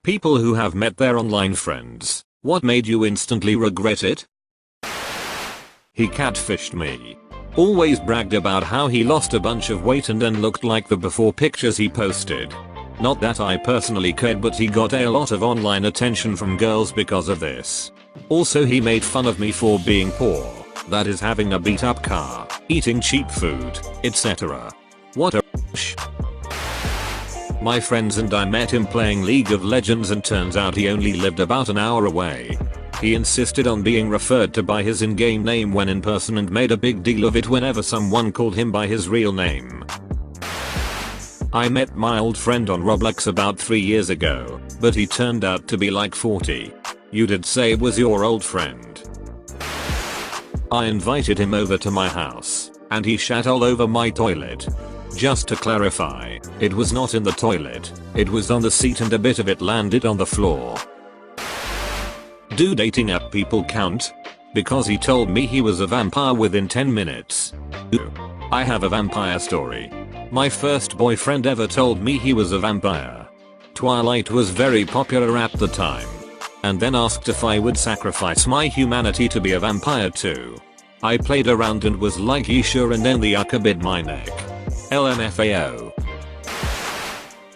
People who have met their online friends, what made you instantly regret it? He catfished me. Always bragged about how he lost a bunch of weight and then looked like the before pictures he posted. Not that I personally cared, but he got a lot of online attention from girls because of this. Also, he made fun of me for being poor, that is having a beat up car, eating cheap food, etc. What a sh. My friends and I met him playing League of Legends and turns out he only lived about an hour away. He insisted on being referred to by his in-game name when in person and made a big deal of it whenever someone called him by his real name. I met my old friend on Roblox about 3 years ago, but he turned out to be like 40. You did say it was your old friend. I invited him over to my house, and he shat all over my toilet. Just to clarify, it was not in the toilet, it was on the seat and a bit of it landed on the floor. Do dating app people count? Because he told me he was a vampire within 10 minutes. I have a vampire story. My first boyfriend ever told me he was a vampire. Twilight was very popular at the time. And then asked if I would sacrifice my humanity to be a vampire too. I played around and was like, "Ye sure?" and then the ucker bit my neck. LMFAO.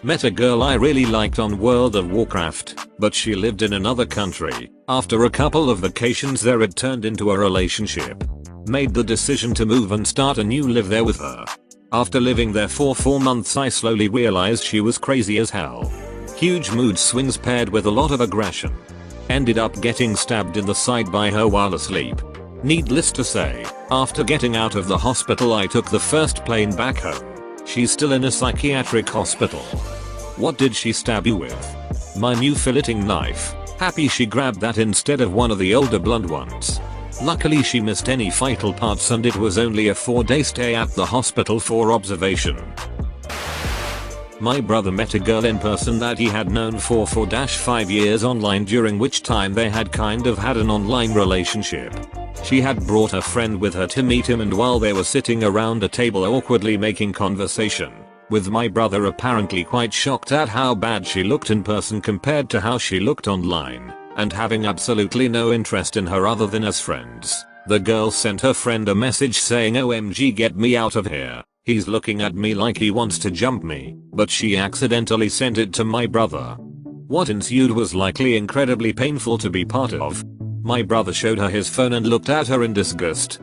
Met a girl I really liked on World of Warcraft, but she lived in another country. After a couple of vacations there, it turned into a relationship. Made the decision to move and start a new life there with her. After living there for 4 months I slowly realized she was crazy as hell. Huge mood swings paired with a lot of aggression. Ended up getting stabbed in the side by her while asleep. Needless to say, after getting out of the hospital I took the first plane back home. She's still in a psychiatric hospital. What did she stab you with? My new filleting knife. Happy she grabbed that instead of one of the older blunt ones. Luckily she missed any vital parts and it was only a 4-day stay at the hospital for observation. My brother met a girl in person that he had known for 4-5 years online, during which time they had kind of had an online relationship. She had brought a friend with her to meet him, and while they were sitting around a table awkwardly making conversation, with my brother apparently quite shocked at how bad she looked in person compared to how she looked online, and having absolutely no interest in her other than as friends, the girl sent her friend a message saying, "OMG, get me out of here. He's looking at me like he wants to jump me," but she accidentally sent it to my brother. What ensued was likely incredibly painful to be part of. My brother showed her his phone and looked at her in disgust.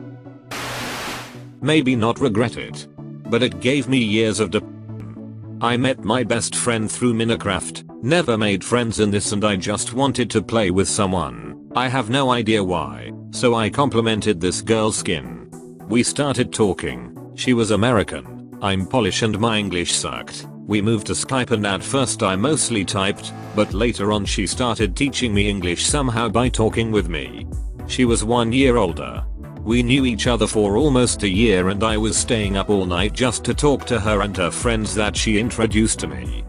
Maybe not regret it, but it gave me years of depression. I met my best friend through Minecraft, never made friends in this, and I just wanted to play with someone. I have no idea why, so I complimented this girl's skin. We started talking. She was American, I'm Polish and my English sucked. We moved to Skype and at first I mostly typed, but later on she started teaching me English somehow by talking with me. She was 1 year older. We knew each other for almost a year and I was staying up all night just to talk to her and her friends that she introduced to me.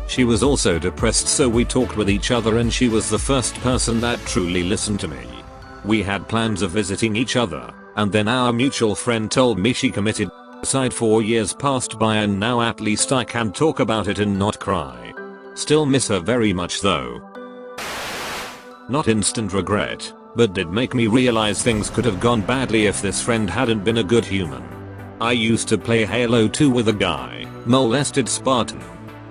She was also depressed, so we talked with each other and she was the first person that truly listened to me. We had plans of visiting each other, and then our mutual friend told me she committed suicide. 4 years passed by and now at least I can talk about it and not cry. Still miss her very much though. Not instant regret, but did make me realize things could have gone badly if this friend hadn't been a good human. I used to play Halo 2 with a guy, Molested Spartan.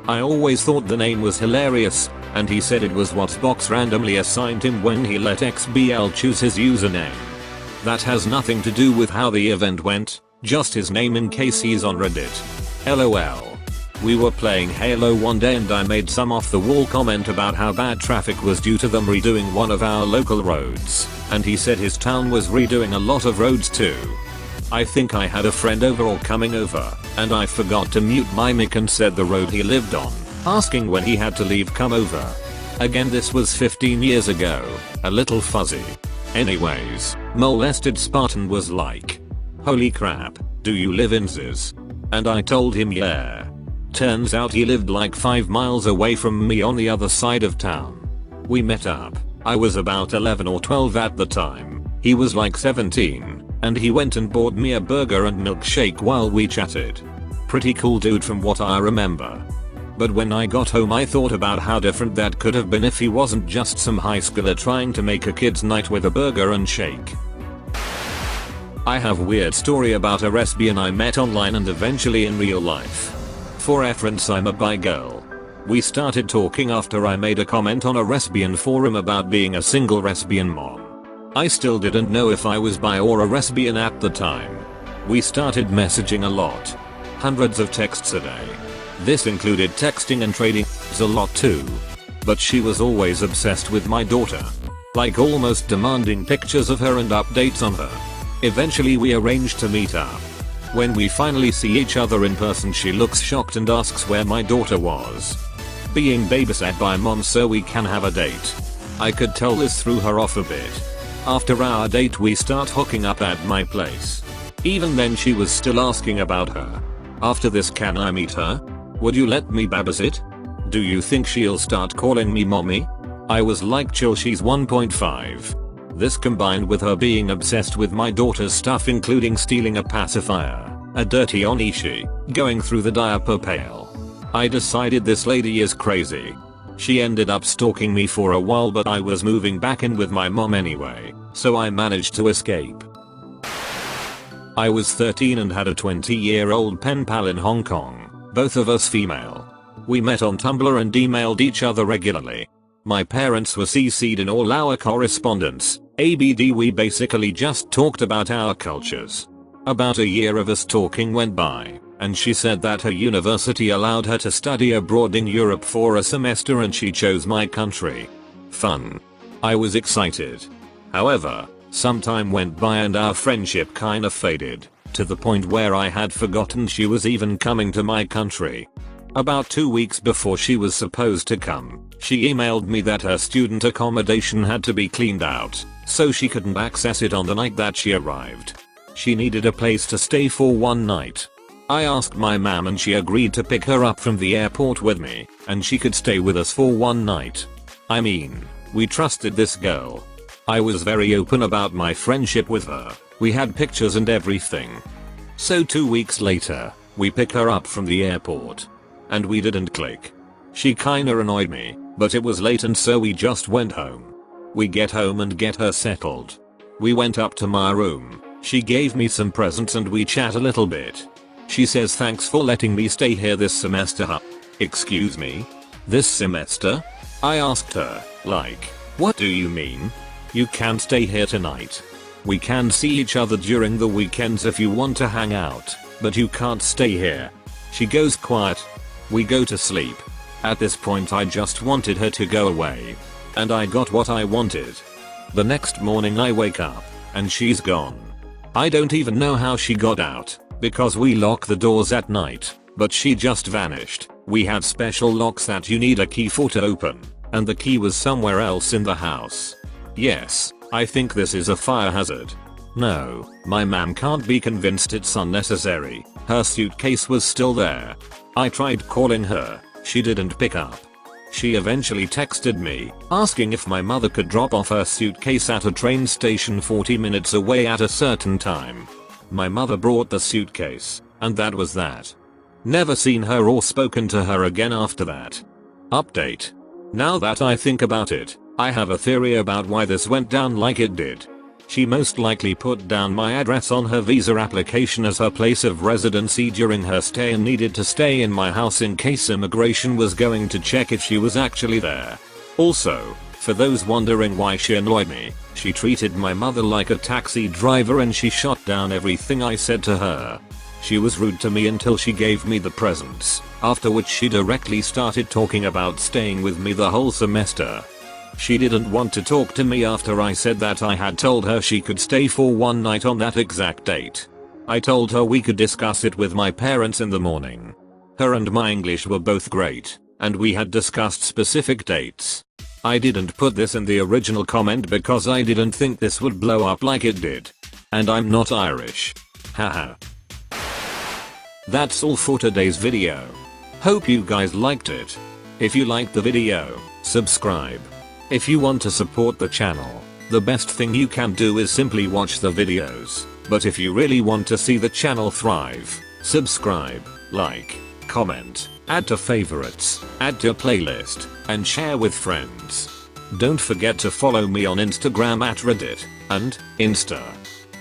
I always thought the name was hilarious, and he said it was what Xbox randomly assigned him when he let XBL choose his username. That has nothing to do with how the event went, just his name in case he's on Reddit. LOL. We were playing Halo one day and I made some off the wall comment about how bad traffic was due to them redoing one of our local roads, and he said his town was redoing a lot of roads too. I think I had a friend over or coming over, and I forgot to mute my mic and said the road he lived on, asking when he had to leave come over. Again, this was 15 years ago, a little fuzzy. Anyways, Molested Spartan was like, "Holy crap, do you live in Ziz?" And I told him yeah. Turns out he lived like 5 miles away from me on the other side of town. We met up. I was about 11 or 12 at the time. He was like 17, and he went and bought me a burger and milkshake while we chatted. Pretty cool dude from what I remember. But when I got home I thought about how different that could have been if he wasn't just some high schooler trying to make a kid's night with a burger and shake. I have weird story about a lesbian I met online and eventually in real life. For reference, I'm a bi girl. We started talking after I made a comment on a lesbian forum about being a single lesbian mom. I still didn't know if I was bi or a lesbian at the time. We started messaging a lot. Hundreds of texts a day. This included texting and trading a lot too. But she was always obsessed with my daughter. Like almost demanding pictures of her and updates on her. Eventually we arranged to meet up. When we finally see each other in person she looks shocked and asks where my daughter was. Being babysat by mom so we can have a date. I could tell this threw her off a bit. After our date we start hooking up at my place. Even then she was still asking about her. After this, can I meet her? Would you let me babysit? Do you think she'll start calling me mommy? I was like, chill, she's 1.5. This combined with her being obsessed with my daughter's stuff including stealing a pacifier, a dirty onishi, going through the diaper pail. I decided this lady is crazy. She ended up stalking me for a while but I was moving back in with my mom anyway, so I managed to escape. I was 13 and had a 20-year-old pen pal in Hong Kong, both of us female. We met on Tumblr and emailed each other regularly. My parents were CC'd in all our correspondence. ABD, we basically just talked about our cultures. About a year of us talking went by, and she said that her university allowed her to study abroad in Europe for a semester and she chose my country. Fun. I was excited. However, some time went by and our friendship kinda faded, to the point where I had forgotten she was even coming to my country. About 2 weeks before she was supposed to come, she emailed me that her student accommodation had to be cleaned out, so she couldn't access it on the night that she arrived. She needed a place to stay for one night. I asked my mom and she agreed to pick her up from the airport with me, and she could stay with us for one night. I mean, we trusted this girl. I was very open about my friendship with her. We had pictures and everything. So 2 weeks later, we pick her up from the airport. And we didn't click. She kinda annoyed me, but it was late and so we just went home. We get home and get her settled. We went up to my room, she gave me some presents and we chat a little bit. She says thanks for letting me stay here this semester. Huh? Excuse me? This semester? I asked her, like, what do you mean? You can't stay here tonight. We can see each other during the weekends if you want to hang out, but you can't stay here. She goes quiet. We go to sleep. At this point I just wanted her to go away. And I got what I wanted. The next morning I wake up, and she's gone. I don't even know how she got out, because we lock the doors at night, but she just vanished. We had special locks that you need a key for to open, and the key was somewhere else in the house. Yes, I think this is a fire hazard. No, my mom can't be convinced it's unnecessary. Her suitcase was still there. I tried calling her, she didn't pick up. She eventually texted me, asking if my mother could drop off her suitcase at a train station 40 minutes away at a certain time. My mother brought the suitcase, and that was that. Never seen her or spoken to her again after that. Update. Now that I think about it, I have a theory about why this went down like it did. She most likely put down my address on her visa application as her place of residency during her stay and needed to stay in my house in case immigration was going to check if she was actually there. Also, for those wondering why she annoyed me, she treated my mother like a taxi driver and she shot down everything I said to her. She was rude to me until she gave me the presents, after which she directly started talking about staying with me the whole semester. She didn't want to talk to me after I said that I had told her she could stay for one night on that exact date. I told her we could discuss it with my parents in the morning. Her and my English were both great, and we had discussed specific dates. I didn't put this in the original comment because I didn't think this would blow up like it did. And I'm not Irish. Haha. That's all for today's video. Hope you guys liked it. If you liked the video, subscribe. If you want to support the channel, the best thing you can do is simply watch the videos. But if you really want to see the channel thrive, subscribe, like, comment, add to favorites, add to playlist, and share with friends. Don't forget to follow me on Instagram at Reddit and Insta.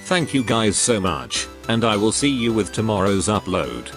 Thank you guys so much, and I will see you with tomorrow's upload.